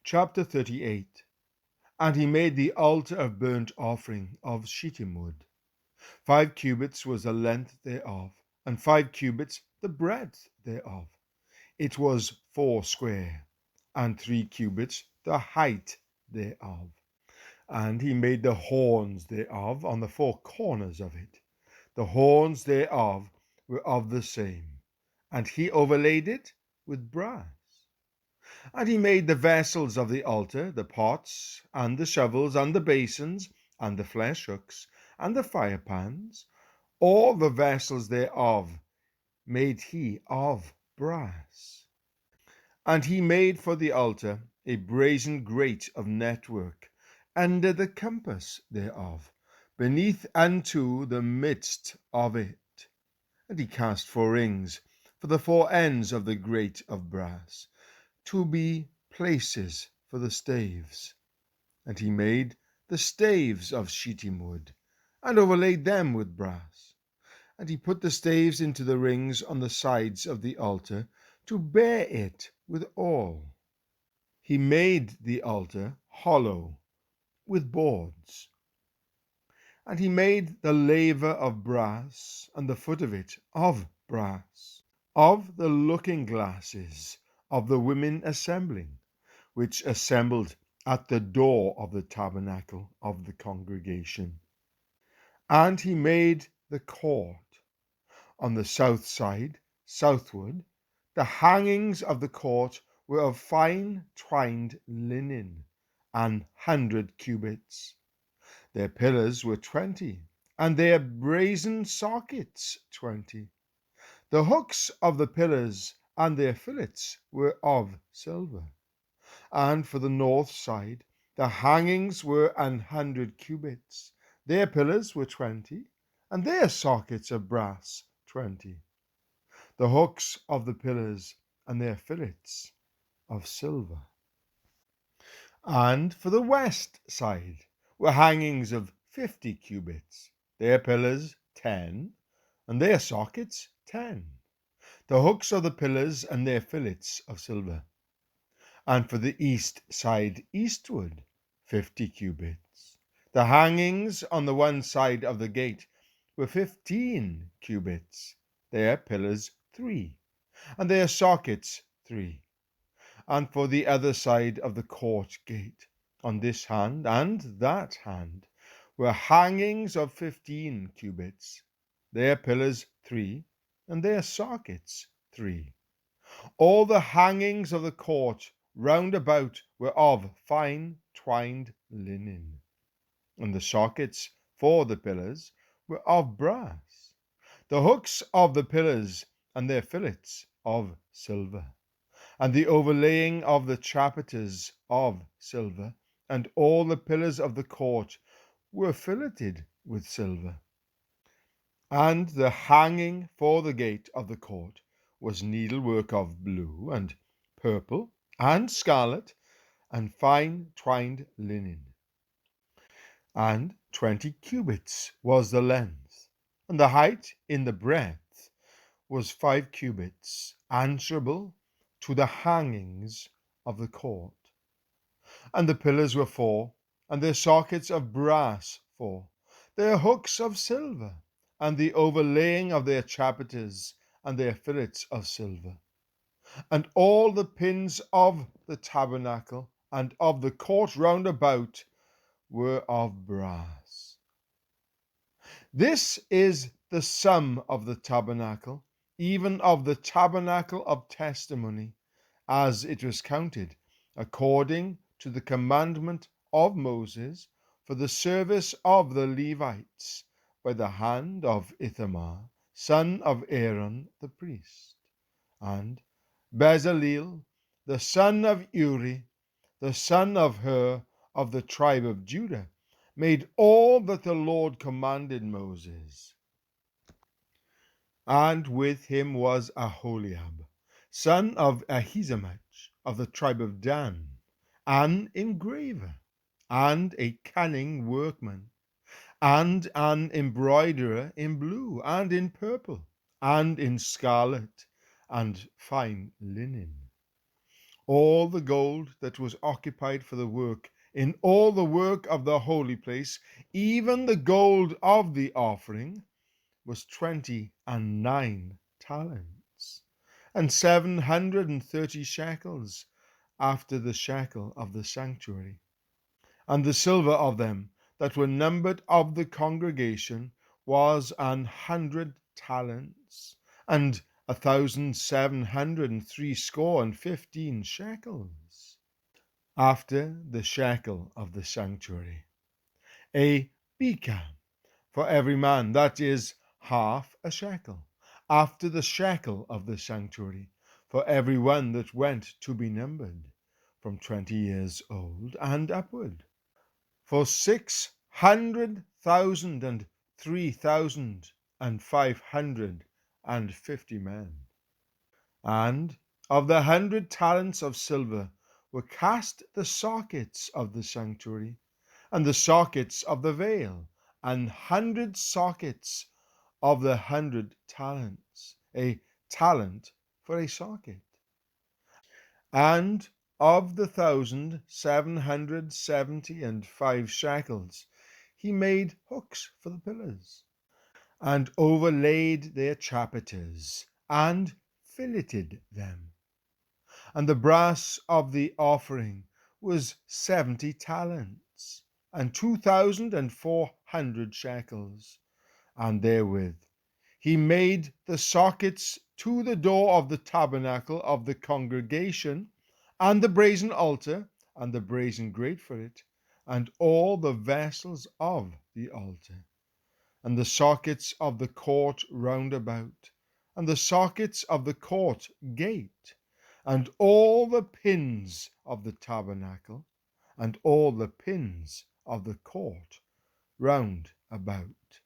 Chapter 38. And he made the altar of burnt offering of shittim wood. 5 cubits was the length thereof, and 5 cubits the breadth thereof. It was 4 square, and 3 cubits the height thereof. And he made the horns thereof on the 4 corners of it. The horns thereof were of the same, and he overlaid it with brass. And he made the vessels of the altar, the pots, and the shovels, and the basins, and the flesh hooks, and the firepans. All the vessels thereof made he of brass. And he made for the altar a brazen grate of network under the compass thereof, beneath unto the midst of it. And he cast 4 rings for the 4 ends of the grate of brass, to be places for the staves. And he made the staves of shittim wood, and overlaid them with brass. And he put the staves into the rings on the sides of the altar, to bear it withal. He made the altar hollow with boards. And he made the laver of brass, and the foot of it of brass, of the looking glasses of the women assembling, which assembled at the door of the tabernacle of the congregation. And he made the court on the south side, southward. The hangings of the court were of fine twined linen, 100 cubits. Their pillars were 20, and their brazen sockets 20. The hooks of the pillars and their fillets were of silver. And for the north side, the hangings were 100 cubits. Their pillars were 20, and their sockets of brass 20. The hooks of the pillars and their fillets of silver. And for the west side were hangings of 50 cubits. Their pillars 10, and their sockets 10. The hooks of the pillars and their fillets of silver. And for the east side eastward, 50 cubits. The hangings on the one side of the gate were 15 cubits. Their pillars 3, and their sockets 3. And for the other side of the court gate, on this hand and that hand, were hangings of 15 cubits. Their pillars 3, and their sockets 3. All the hangings of the court round about were of fine twined linen, and the sockets for the pillars were of brass. The hooks of the pillars and their fillets of silver, and the overlaying of the chapiters of silver, and all the pillars of the court were filleted with silver. And the hanging for the gate of the court was needlework of blue and purple and scarlet and fine twined linen. And 20 cubits was the length, and the height in the breadth was 5 cubits, answerable to the hangings of the court. And the pillars were 4, and their sockets of brass 4, their hooks of silver, and the overlaying of their chapiters and their fillets of silver. And all the pins of the tabernacle and of the court round about were of brass. This is the sum of the tabernacle, even of the tabernacle of testimony, as it was counted, according to the commandment of Moses, for the service of the Levites, by the hand of Ithamar, son of Aaron the priest, and Bezaleel, the son of Uri, the son of Hur, of the tribe of Judah, made all that the Lord commanded Moses. And with him was Aholiab, son of Ahisamach, of the tribe of Dan, an engraver, and a cunning workman, and an embroiderer in blue, and in purple, and in scarlet, and fine linen. All the gold that was occupied for the work, in all the work of the holy place, even the gold of the offering, was 29 talents, and 730 shekels, after the shekel of the sanctuary. And the silver of them that were numbered of the congregation was 100 talents, and 1,760 shekels, after the shekel of the sanctuary. A beka for every man, that is half a shekel, after the shekel of the sanctuary, for every one that went to be numbered, from 20 years old and upward. For 600,000 and 3,550 men. And of the 100 talents of silver were cast the sockets of the sanctuary, and the sockets of the veil, 100 sockets of the 100 talents, a talent for a socket. And of the 1,775 he made hooks for the pillars, and overlaid their chapiters, and filleted them. And the brass of the offering was 70 talents, and 2,400 shekels. And therewith he made the sockets to the door of the tabernacle of the congregation, and the brazen altar, and the brazen grate for it, and all the vessels of the altar, and the sockets of the court round about, and the sockets of the court gate, and all the pins of the tabernacle, and all the pins of the court round about.